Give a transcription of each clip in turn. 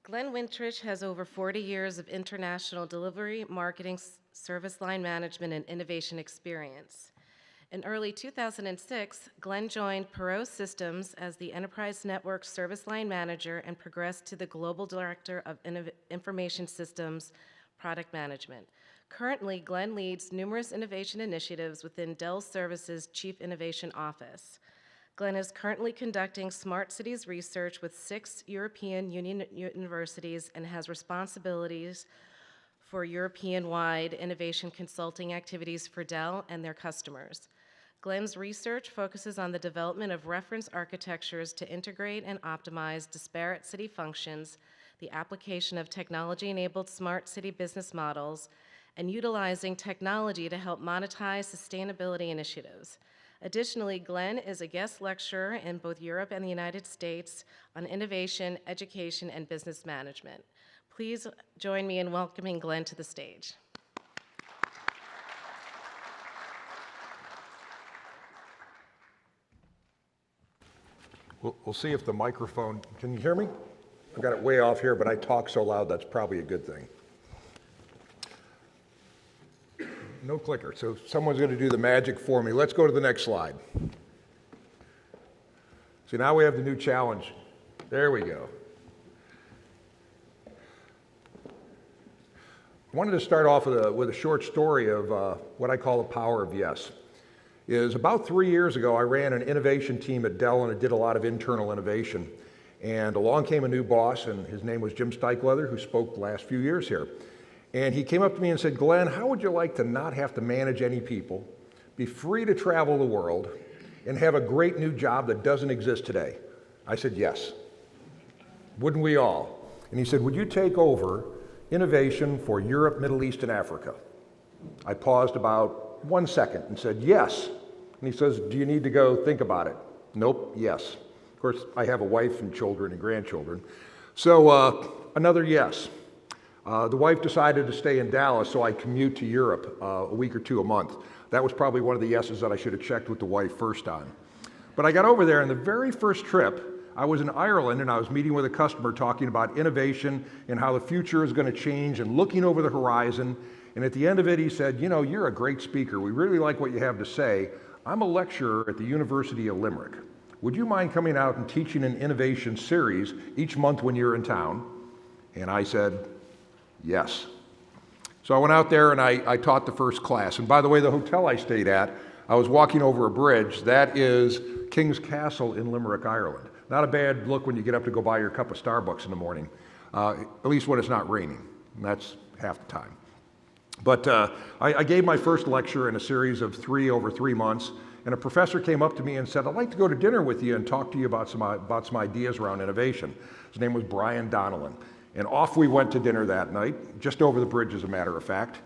Glenn Wintrich has over 40 years of international delivery, marketing, service line management, and innovation experience. In early 2006, Glenn joined Perot Systems as the Enterprise Network Service Line Manager and progressed to the Global Director of Information Systems Product Management. Currently, Glenn leads numerous innovation initiatives within Dell Services' Chief Innovation Office. Glenn is currently conducting smart cities research with 6 European Union universities and has responsibilities for European-wide innovation consulting activities for Dell and their customers. Glenn's research focuses on the development of reference architectures to integrate and optimize disparate city functions, the application of technology-enabled smart city business models, and utilizing technology to help monetize sustainability initiatives. Additionally, Glenn is a guest lecturer in both Europe and the United States on innovation, education, and business management. Please join me in welcoming Glenn to the stage. We'll see if the microphone, can you hear me? I've got it way off here, but I talk so loud, that's probably a good thing. No clicker, so someone's going to do the magic for me. Let's go to the next slide. See, now we have the new challenge. There we go. I wanted to start off with a short story of what I call the power of yes. Is about 3 years ago, I ran an innovation team at Dell, and I did a lot of internal innovation. And along came a new boss, and his name was Jim Stikeleather, who spoke the last few years here. And he came up to me and said, Glenn, how would you like to not have to manage any people, be free to travel the world, and have a great new job that doesn't exist today? I said, yes. Wouldn't we all? And he said, would you take over innovation for Europe, Middle East, and Africa? I paused about 1 second and said, yes. And he says, do you need to go think about it? Nope, yes. Of course, I have a wife and children and grandchildren. So another yes. The wife decided to stay in Dallas, so I commute to Europe a week or two a month. That was probably one of the yeses that I should have checked with the wife first on. But I got over there, and the very first trip, I was in Ireland, and I was meeting with a customer talking about innovation and how the future is going to change and looking over the horizon. And at the end of it, he said, you know, you're a great speaker. We really like what you have to say. I'm a lecturer at the University of Limerick. Would you mind coming out and teaching an innovation series each month when you're in town? And I said, yes. So I went out there and I taught the first class. And by the way, the hotel I stayed at, I was walking over a bridge. That is King's Castle in Limerick, Ireland. Not a bad look when you get up to go buy your cup of Starbucks in the morning, at least when it's not raining. And that's half the time. But I gave my first lecture in a series of 3 over 3 months. And a professor came up to me and said, I'd like to go to dinner with you and talk to you about some ideas around innovation. His name was Brian Donnellan. And off we went to dinner that night, just over the bridge as a matter of fact.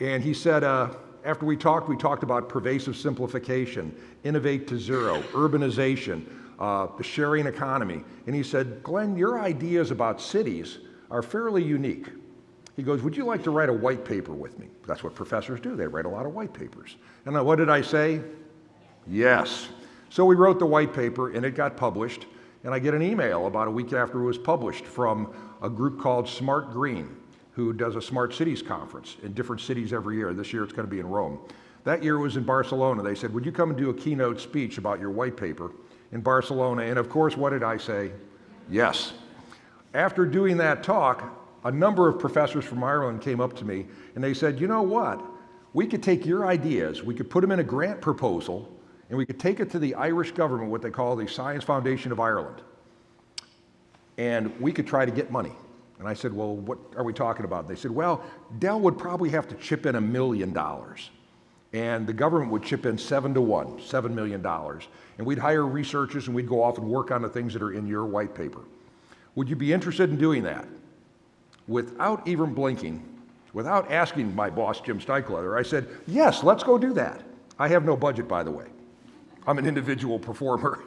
And he said, after we talked about pervasive simplification, innovate to zero, urbanization, the sharing economy. And he said, Glenn, your ideas about cities are fairly unique. He goes, would you like to write a white paper with me? That's what professors do, they write a lot of white papers. And what did I say? Yes. So we wrote the white paper and it got published. And I get an email about a week after it was published from a group called Smart Green, who does a Smart Cities conference in different cities every year. This year it's going to be in Rome. That year it was in Barcelona. They said, would you come and do a keynote speech about your white paper in Barcelona? And of course, what did I say? Yes. After doing that talk, a number of professors from Ireland came up to me and they said, you know what? We could take your ideas, we could put them in a grant proposal, and we could take it to the Irish government, what they call the Science Foundation of Ireland. And we could try to get money. And I said, well, what are we talking about? They said, well, Dell would probably have to chip in $1 million. And the government would chip in 7 to 1, $7 million. And we'd hire researchers and we'd go off and work on the things that are in your white paper. Would you be interested in doing that? Without even blinking, without asking my boss, Jim Stikeleather, I said, yes, let's go do that. I have no budget, by the way. I'm an individual performer.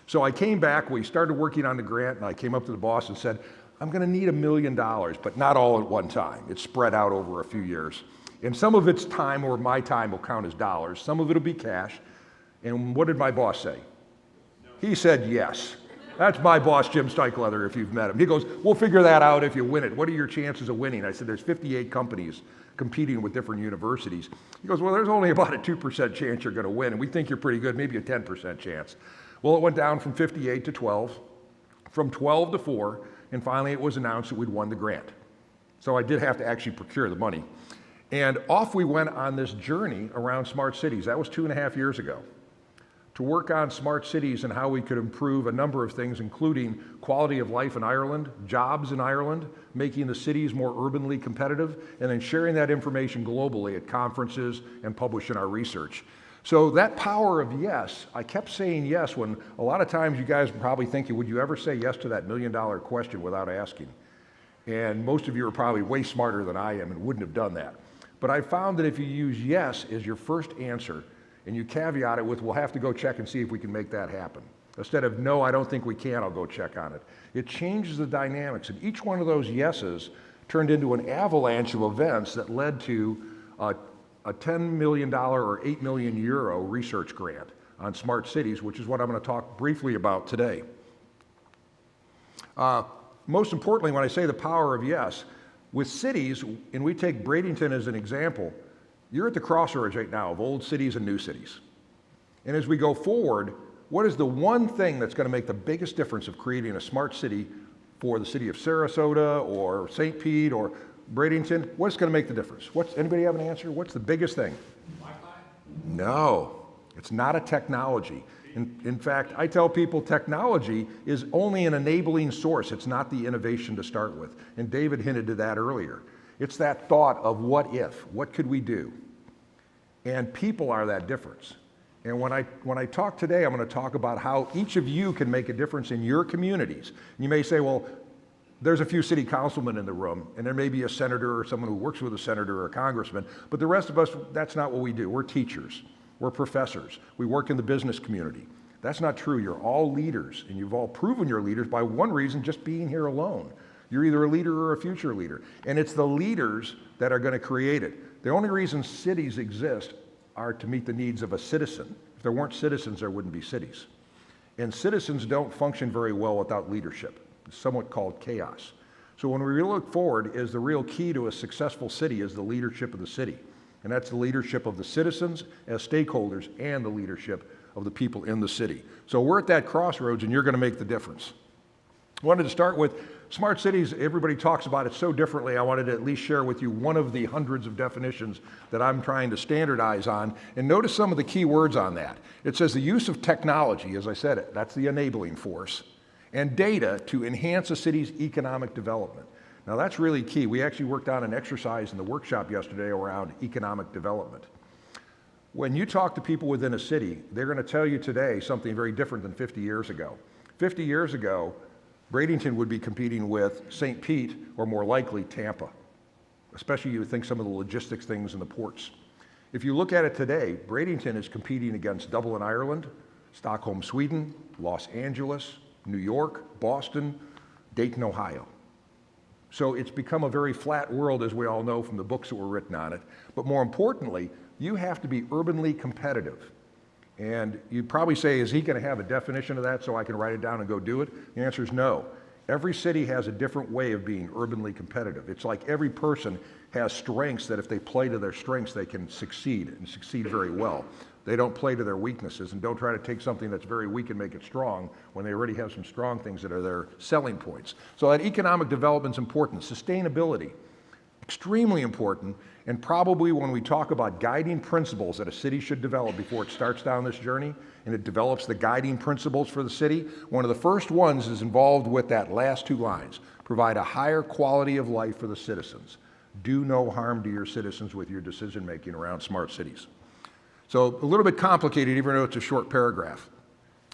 So I came back, we started working on the grant, and I came up to the boss and said, I'm going to need $1 million, but not all at one time. It's spread out over a few years. And some of it's time, or my time, will count as dollars. Some of it will be cash. And what did my boss say? No. He said yes. That's my boss, Jim Stikeleather, if you've met him. He goes, we'll figure that out if you win it. What are your chances of winning? I said, there's 58 companies competing with different universities. He goes, well, there's only about a 2% chance you're going to win, and we think you're pretty good, maybe a 10% chance. Well, it went down from 58 to 12, from 12 to 4, and finally it was announced that we'd won the grant. So I did have to actually procure the money. And off we went on this journey around smart cities. That was 2.5 years ago, to work on smart cities and how we could improve a number of things, including quality of life in Ireland, jobs in Ireland, making the cities more urbanly competitive, and then sharing that information globally at conferences and publishing our research. So that power of yes, I kept saying yes when a lot of times you guys were probably thinking, would you ever say yes to that $1 million question without asking? And most of you are probably way smarter than I am and wouldn't have done that. But I found that if you use yes as your first answer, and you caveat it with, we'll have to go check and see if we can make that happen, instead of, no, I don't think we can, I'll go check on it. It changes the dynamics, and each one of those yeses turned into an avalanche of events that led to a $10 million or 8 million euro research grant on smart cities, which is what I'm going to talk briefly about today. Most importantly, when I say the power of yes, with cities, and we take Bradenton as an example, you're at the crossroads right now of old cities and new cities. And as we go forward, what is the one thing that's going to make the biggest difference of creating a smart city for the city of Sarasota or St. Pete or Bradenton? What's going to make the difference? Anybody have an answer? What's the biggest thing? Wi-Fi? No, it's not a technology. In fact, I tell people technology is only an enabling source. It's not the innovation to start with. And David hinted to that earlier. It's that thought of what if, what could we do? And people are that difference. And when I talk today, I'm going to talk about how each of you can make a difference in your communities. You may say, well, there's a few city councilmen in the room, and there may be a senator or someone who works with a senator or a congressman, but the rest of us, that's not what we do. We're teachers. We're professors. We work in the business community. That's not true. You're all leaders, and you've all proven you're leaders by one reason, just being here alone. You're either a leader or a future leader. And it's the leaders that are going to create it. The only reason cities exist are to meet the needs of a citizen. If there weren't citizens, there wouldn't be cities. And citizens don't function very well without leadership. It's somewhat called chaos. So when we look forward, is the real key to a successful city is the leadership of the city. And that's the leadership of the citizens as stakeholders and the leadership of the people in the city. So we're at that crossroads, and you're going to make the difference. I wanted to start with smart cities. Everybody talks about it so differently. I wanted to at least share with you one of the hundreds of definitions that I'm trying to standardize on. And notice some of the key words on that. It says the use of technology, as I said it, that's the enabling force, and data to enhance a city's economic development. Now that's really key. We actually worked on an exercise in the workshop yesterday around economic development. When you talk to people within a city, they're going to tell you today something very different than 50 years ago. 50 years ago, Bradenton would be competing with St. Pete, or more likely Tampa, especially you would think some of the logistics things in the ports. If you look at it today, Bradenton is competing against Dublin, Ireland, Stockholm, Sweden, Los Angeles, New York, Boston, Dayton, Ohio. So it's become a very flat world, as we all know from the books that were written on it. But more importantly, you have to be urbanly competitive. And you'd probably say, is he going to have a definition of that so I can write it down and go do it? The answer is no. Every city has a different way of being urbanly competitive. It's like every person has strengths that if they play to their strengths, they can succeed and succeed very well. They don't play to their weaknesses and don't try to take something that's very weak and make it strong when they already have some strong things that are their selling points. So that economic development's important. Sustainability, extremely important. And probably when we talk about guiding principles that a city should develop before it starts down this journey and it develops the guiding principles for the city, one of the first ones is involved with that last two lines. Provide a higher quality of life for the citizens. Do no harm to your citizens with your decision making around smart cities. So a little bit complicated, even though it's a short paragraph.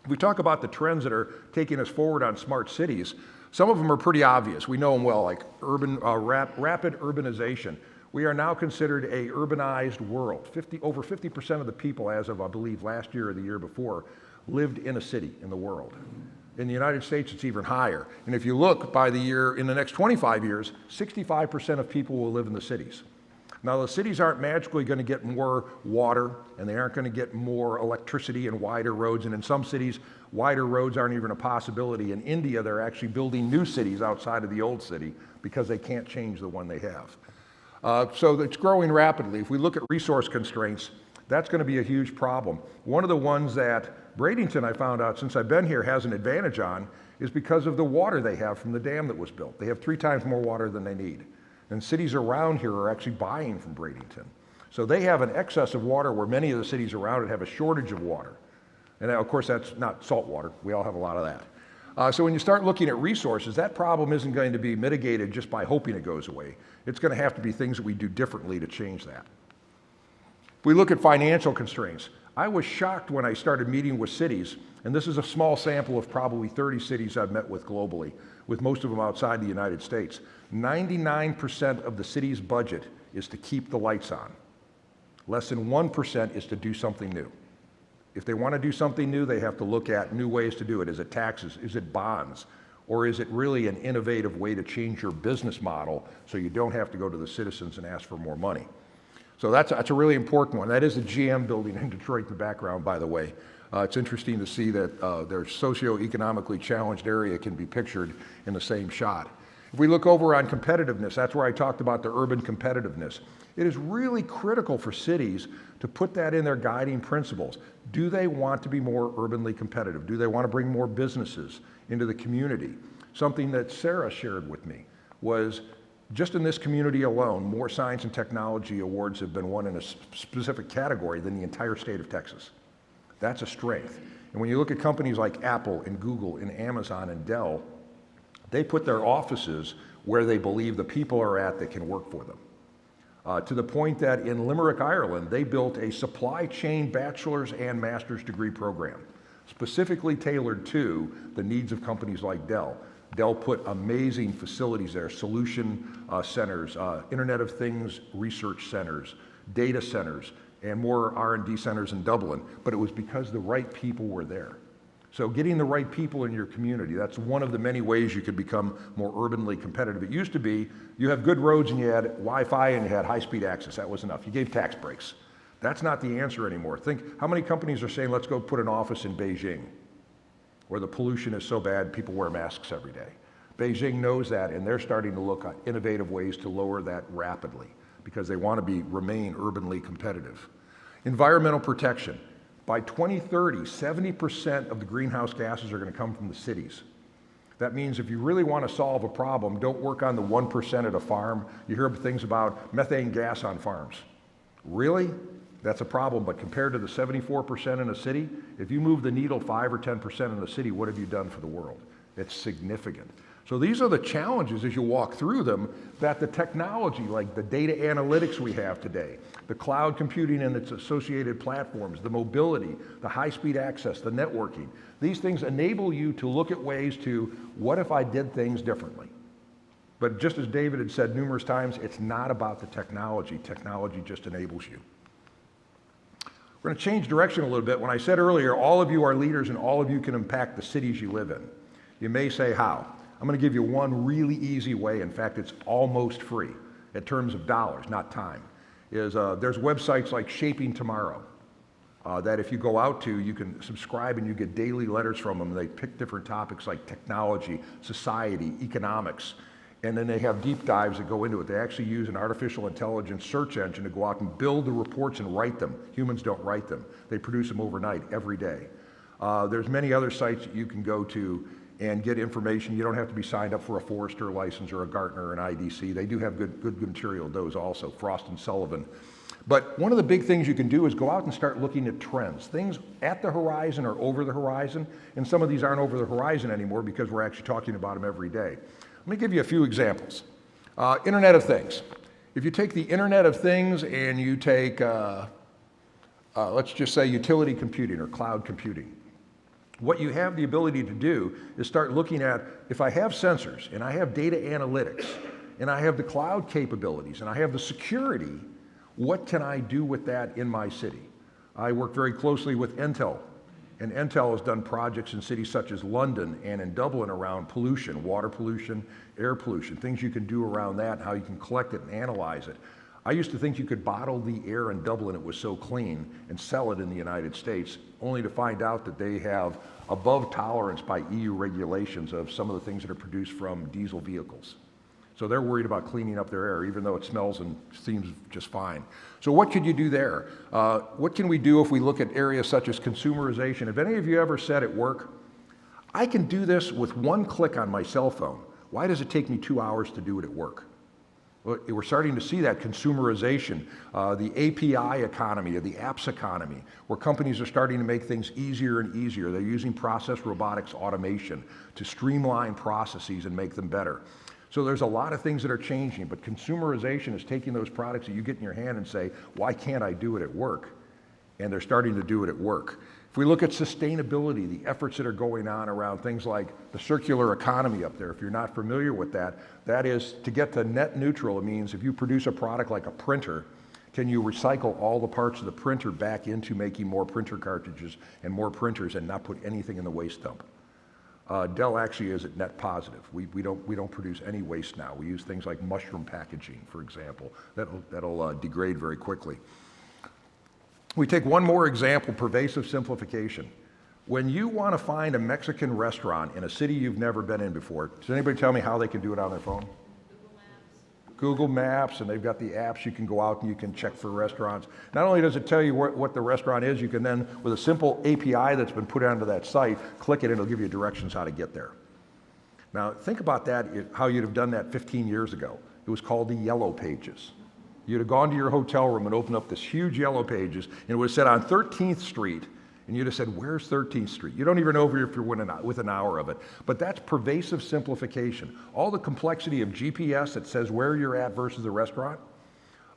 If we talk about the trends that are taking us forward on smart cities, some of them are pretty obvious. We know them well, like rapid urbanization. We are now considered a urbanized world. Over 50% of the people, as of, I believe, last year or the year before, lived in a city in the world. In the United States, it's even higher. And if you look by the year, in the next 25 years, 65% of people will live in the cities. Now, the cities aren't magically going to get more water, and they aren't going to get more electricity and wider roads, and in some cities, wider roads aren't even a possibility. In India, they're actually building new cities outside of the old city because they can't change the one they have. So it's growing rapidly. If we look at resource constraints, that's going to be a huge problem. One of the ones that Bradenton, I found out since I've been here, has an advantage on is because of the water they have from the dam that was built. They have 3 times more water than they need. And cities around here are actually buying from Bradenton. So they have an excess of water where many of the cities around it have a shortage of water. And of course, that's not salt water. We all have a lot of that. So when you start looking at resources, that problem isn't going to be mitigated just by hoping it goes away. It's going to have to be things that we do differently to change that. If we look at financial constraints, I was shocked when I started meeting with cities, and this is a small sample of probably 30 cities I've met with globally, with most of them outside the United States. 99% of the city's budget is to keep the lights on. Less than 1% is to do something new. If they want to do something new, they have to look at new ways to do it. Is it taxes? Is it bonds? Or is it really an innovative way to change your business model so you don't have to go to the citizens and ask for more money? So that's a really important one. That is the GM building in Detroit in the background, by the way. It's interesting to see that their socioeconomically challenged area can be pictured in the same shot. If we look over on competitiveness, that's where I talked about the urban competitiveness. It is really critical for cities to put that in their guiding principles. Do they want to be more urbanly competitive? Do they want to bring more businesses into the community? Something that Sarah shared with me was just in this community alone, more science and technology awards have been won in a specific category than the entire state of Texas. That's a strength. And when you look at companies like Apple and Google and Amazon and Dell, they put their offices where they believe the people are at that can work for them. To the point that in Limerick, Ireland, they built a supply chain bachelor's and master's degree program, specifically tailored to the needs of companies like Dell. Dell put amazing facilities there, solution centers, Internet of Things research centers, data centers, and more R&D centers in Dublin, but it was because the right people were there. So getting the right people in your community, that's one of the many ways you could become more urbanly competitive. It used to be you have good roads and you had Wi-Fi and you had high-speed access. That was enough. You gave tax breaks. That's not the answer anymore. Think how many companies are saying, let's go put an office in Beijing, where the pollution is so bad people wear masks every day. Beijing knows that, and they're starting to look at innovative ways to lower that rapidly because they want to remain urbanly competitive. Environmental protection. By 2030, 70% of the greenhouse gases are going to come from the cities. That means if you really want to solve a problem, don't work on the 1% at a farm. You hear things about methane gas on farms. Really? That's a problem, but compared to the 74% in a city, if you move the needle 5 or 10% in the city, what have you done for the world? It's significant. So these are the challenges as you walk through them that the technology, like the data analytics we have today, the cloud computing and its associated platforms, the mobility, the high-speed access, the networking, these things enable you to look at ways to, what if I did things differently? But just as David had said numerous times, it's not about the technology. Technology just enables you. We're going to change direction a little bit. When I said earlier, all of you are leaders and all of you can impact the cities you live in. You may say, how? I'm going to give you one really easy way. In fact, it's almost free in terms of dollars, not time. There's websites like Shaping Tomorrow that if you go out to, you can subscribe and you get daily letters from them. They pick different topics like technology, society, economics, and then they have deep dives that go into it. They actually use an artificial intelligence search engine to go out and build the reports and write them. Humans don't write them. They produce them overnight, every day. There's many other sites that you can go to and get information. You don't have to be signed up for a Forrester license or a Gartner or an IDC. They do have good material, those also, Frost and Sullivan. But one of the big things you can do is go out and start looking at trends. Things at the horizon or over the horizon, and some of these aren't over the horizon anymore because we're actually talking about them every day. Let me give you a few examples. Internet of Things. If you take the Internet of Things and you take, let's just say utility computing or cloud computing, what you have the ability to do is start looking at, if I have sensors and I have data analytics and I have the cloud capabilities and I have the security, what can I do with that in my city? I work very closely with Intel, and Intel has done projects in cities such as London and in Dublin around pollution, water pollution, air pollution, things you can do around that, how you can collect it and analyze it. I used to think you could bottle the air in Dublin, it was so clean, and sell it in the United States, only to find out that they have above tolerance by EU regulations of some of the things that are produced from diesel vehicles. So they're worried about cleaning up their air, even though it smells and seems just fine. So what could you do there? What can we do if we look at areas such as consumerization? Have any of you ever said at work, I can do this with one click on my cell phone. Why does it take me 2 hours to do it at work? Well, we're starting to see that consumerization, the API economy, or the apps economy, where companies are starting to make things easier and easier. They're using process robotics automation to streamline processes and make them better. So there's a lot of things that are changing, but consumerization is taking those products that you get in your hand and say, why can't I do it at work? And they're starting to do it at work. If we look at sustainability, the efforts that are going on around things like the circular economy up there, if you're not familiar with that, that is to get to net neutral. It means if you produce a product like a printer, can you recycle all the parts of the printer back into making more printer cartridges and more printers and not put anything in the waste dump? Dell actually is at net positive. We don't produce any waste now. We use things like mushroom packaging, for example. That'll degrade very quickly. We take one more example, pervasive simplification. When you want to find a Mexican restaurant in a city you've never been in before, does anybody tell me how they can do it on their phone? Google Maps, and they've got the apps. You can go out and you can check for restaurants. Not only does it tell you what the restaurant is, you can then, with a simple API that's been put onto that site, click it and it'll give you directions how to get there. Now think about that, how you'd have done that 15 years ago. It was called the Yellow Pages. You'd have gone to your hotel room and opened up this huge Yellow Pages, and it would have said on 13th Street, and you'd have said, where's 13th Street? You don't even know if you're within an hour of it. But that's pervasive simplification. All the complexity of GPS that says where you're at versus the restaurant,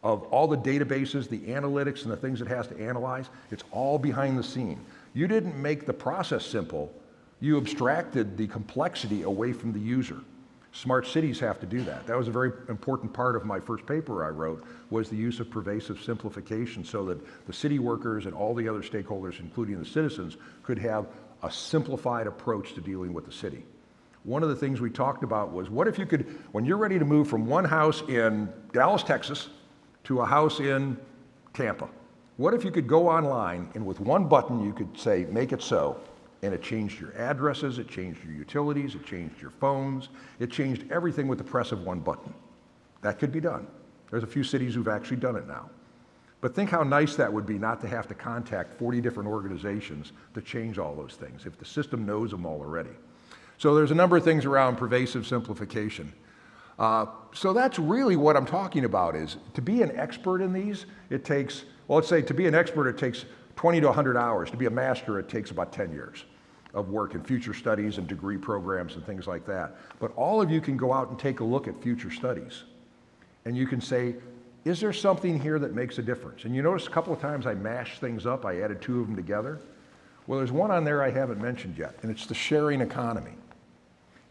of all the databases, the analytics, and the things it has to analyze, it's all behind the scene. You didn't make the process simple. You abstracted the complexity away from the user. Smart cities have to do that. That was a very important part of my first paper I wrote, was the use of pervasive simplification so that the city workers and all the other stakeholders, including the citizens, could have a simplified approach to dealing with the city. One of the things we talked about was, what if you could, when you're ready to move from one house in Dallas, Texas, to a house in Tampa, what if you could go online and with one button you could say, make it so, and it changed your addresses, it changed your utilities, it changed your phones, it changed everything with the press of one button. That could be done. There's a few cities who've actually done it now. But think how nice that would be not to have to contact 40 different organizations to change all those things, if the system knows them all already. So there's a number of things around pervasive simplification. So that's really what I'm talking about, is to be an expert in these, it takes, well, let's say to be an expert it takes 20 to 100 hours. To be a master, it takes about 10 years of work in future studies and degree programs and things like that. But all of you can go out and take a look at future studies. And you can say, is there something here that makes a difference? And you notice a couple of times I mashed things up, I added two of them together. Well, there's one on there I haven't mentioned yet, and it's the sharing economy.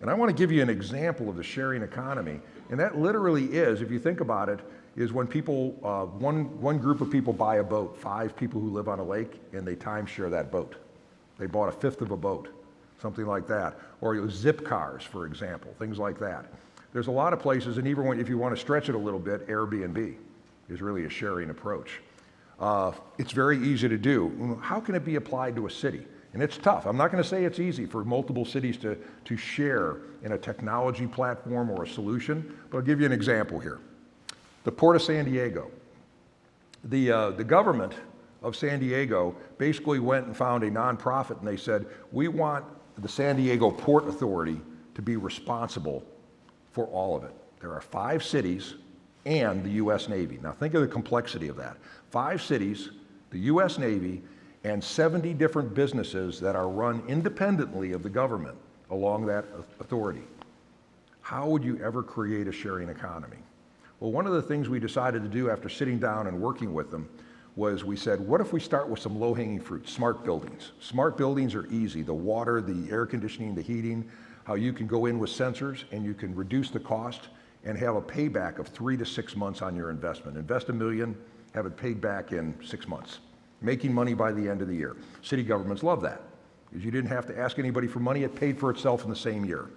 And I want to give you an example of the sharing economy. And that literally is, if you think about it, is when people, one group of people buy a boat, 5 people who live on a lake, and they timeshare that boat. They bought a fifth of a boat, something like that. Or zip cars, for example, things like that. There's a lot of places, and even if you want to stretch it a little bit, Airbnb is really a sharing approach. It's very easy to do. How can it be applied to a city? And it's tough. I'm not going to say it's easy for multiple cities to share in a technology platform or a solution, but I'll give you an example here. The Port of San Diego. The government of San Diego basically went and found a nonprofit and they said, we want the San Diego Port Authority to be responsible for all of it. There are 5 cities and the U.S. Navy. Now think of the complexity of that. 5 cities, the U.S. Navy, and 70 different businesses that are run independently of the government along that authority. How would you ever create a sharing economy? Well, one of the things we decided to do after sitting down and working with them was we said, what if we start with some low-hanging fruit, smart buildings? Smart buildings are easy. The water, the air conditioning, the heating, how you can go in with sensors and you can reduce the cost and have a payback of 3 to 6 months on your investment. Invest $1 million, have it paid back in 6 months. Making money by the end of the year. City governments love that, because you didn't have to ask anybody for money, it paid for itself in the same year.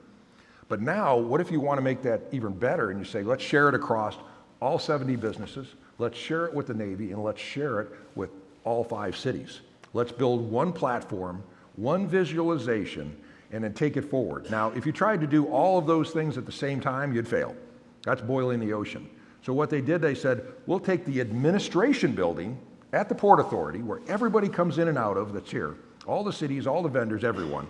But now, what if you want to make that even better and you say, let's share it across all 70 businesses, Let's share it with the Navy, and let's share it with all 5 cities. Let's build one platform, one visualization, and then take it forward. Now, if you tried to do all of those things at the same time, you'd fail. That's boiling the ocean. So what they did, they said, we'll take the administration building at the Port Authority, where everybody comes in and out of that's here, all the cities, all the vendors, everyone,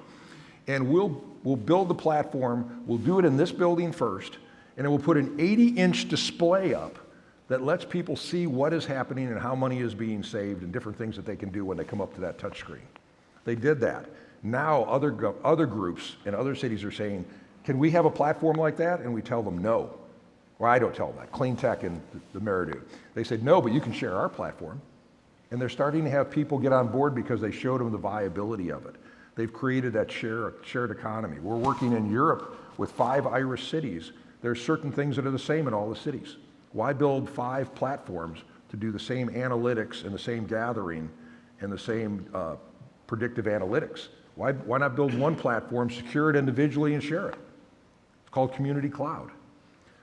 and we'll build the platform. We'll do it in this building first, and then we'll put an 80-inch display up that lets people see what is happening and how money is being saved and different things that they can do when they come up to that touch screen. They did that. Now other groups and other cities are saying, can we have a platform like that? And we tell them no. Well, I don't tell them that. Clean Tech and the mayor do. They said, no, but you can share our platform. And they're starting to have people get on board because they showed them the viability of it. They've created that shared economy. We're working in Europe with 5 Irish cities. There's certain things that are the same in all the cities. Why build 5 platforms to do the same analytics and the same gathering and the same predictive analytics? Why not build one platform, secure it individually, and share it? It's called Community Cloud.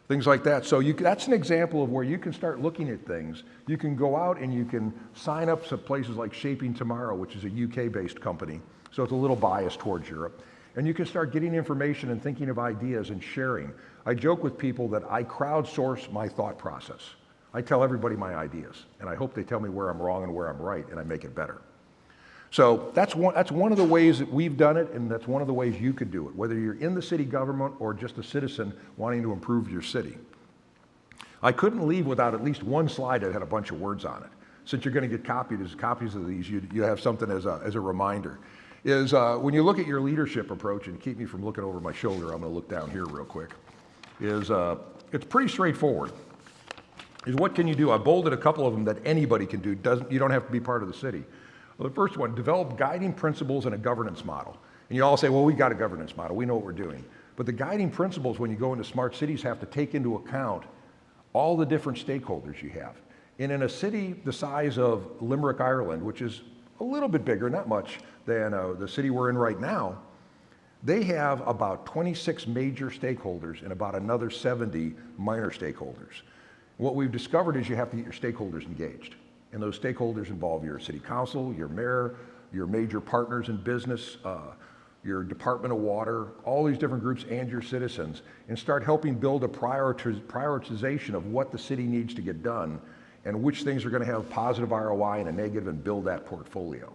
Things like that. So that's an example of where you can start looking at things. You can go out and you can sign up to places like Shaping Tomorrow, which is a UK-based company. So it's a little biased towards Europe. And you can start getting information and thinking of ideas and sharing. I joke with people that I crowdsource my thought process. I tell everybody my ideas, and I hope they tell me where I'm wrong and where I'm right, and I make it better. So that's one of the ways that we've done it, and that's one of the ways you could do it, whether you're in the city government or just a citizen wanting to improve your city. I couldn't leave without at least one slide that had a bunch of words on it. Since you're going to get copies of these, you have something as a reminder. When you look at your leadership approach, and keep me from looking over my shoulder, I'm going to look down here real quick, it's pretty straightforward. What can you do? I bolded a couple of them that anybody can do. You don't have to be part of the city. Well, the first one, develop guiding principles and a governance model. And you all say, well, we've got a governance model. We know what we're doing. But the guiding principles when you go into smart cities have to take into account all the different stakeholders you have. And in a city the size of Limerick, Ireland, which is a little bit bigger, not much, than the city we're in right now, they have about 26 major stakeholders and about another 70 minor stakeholders. What we've discovered is you have to get your stakeholders engaged. And those stakeholders involve your city council, your mayor, your major partners in business, your Department of Water, all these different groups, and your citizens, and start helping build a prioritization of what the city needs to get done and which things are going to have positive ROI and a negative, and build that portfolio.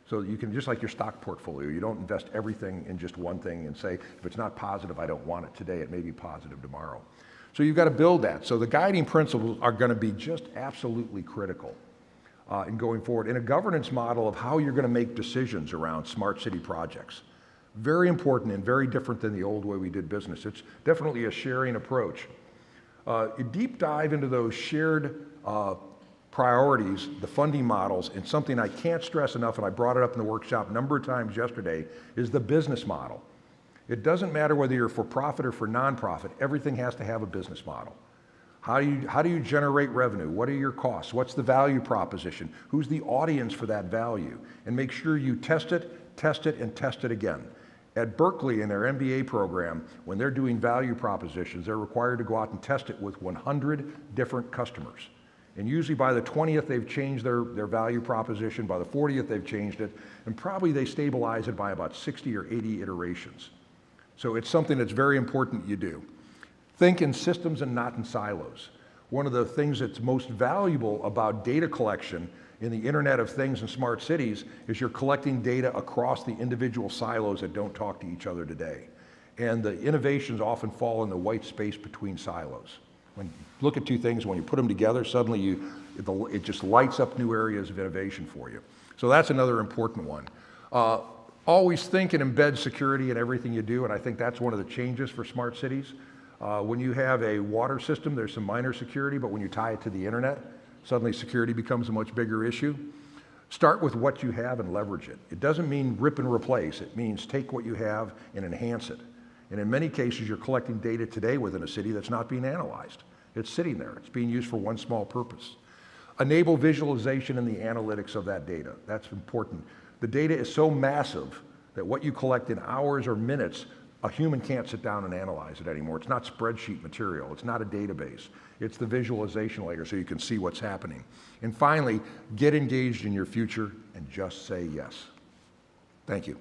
So you can, just like your stock portfolio, you don't invest everything in just one thing and say, if it's not positive, I don't want it today, it may be positive tomorrow. So you've got to build that. So the guiding principles are going to be just absolutely critical in going forward. In a governance model of how you're going to make decisions around smart city projects. Very important and very different than the old way we did business. It's definitely a sharing approach. You deep dive into those shared priorities, the funding models, and something I can't stress enough, and I brought it up in the workshop a number of times yesterday, is the business model. It doesn't matter whether you're for profit or for nonprofit, everything has to have a business model. How do you generate revenue? What are your costs? What's the value proposition? Who's the audience for that value? And make sure you test it, and test it again. At Berkeley, in their MBA program, when they're doing value propositions, they're required to go out and test it with 100 different customers. And usually by the 20th, they've changed their value proposition. By the 40th, they've changed it. And probably they stabilize it by about 60 or 80 iterations. So it's something that's very important you do. Think in systems and not in silos. One of the things that's most valuable about data collection in the Internet of Things and smart cities is you're collecting data across the individual silos that don't talk to each other today. And the innovations often fall in the white space between silos. When you look at two things, when you put them together, suddenly it just lights up new areas of innovation for you. So that's another important one. Always think and embed security in everything you do, and I think that's one of the changes for smart cities. When you have a water system, there's some minor security, but when you tie it to the internet, suddenly security becomes a much bigger issue. Start with what you have and leverage it. It doesn't mean rip and replace. It means take what you have and enhance it. And in many cases, you're collecting data today within a city that's not being analyzed. It's sitting there. It's being used for one small purpose. Enable visualization and the analytics of that data. That's important. The data is so massive that what you collect in hours or minutes A human can't sit down and analyze it anymore. It's not spreadsheet material. It's not a database. It's the visualization layer so you can see what's happening. And finally, get engaged in your future and just say yes. Thank you.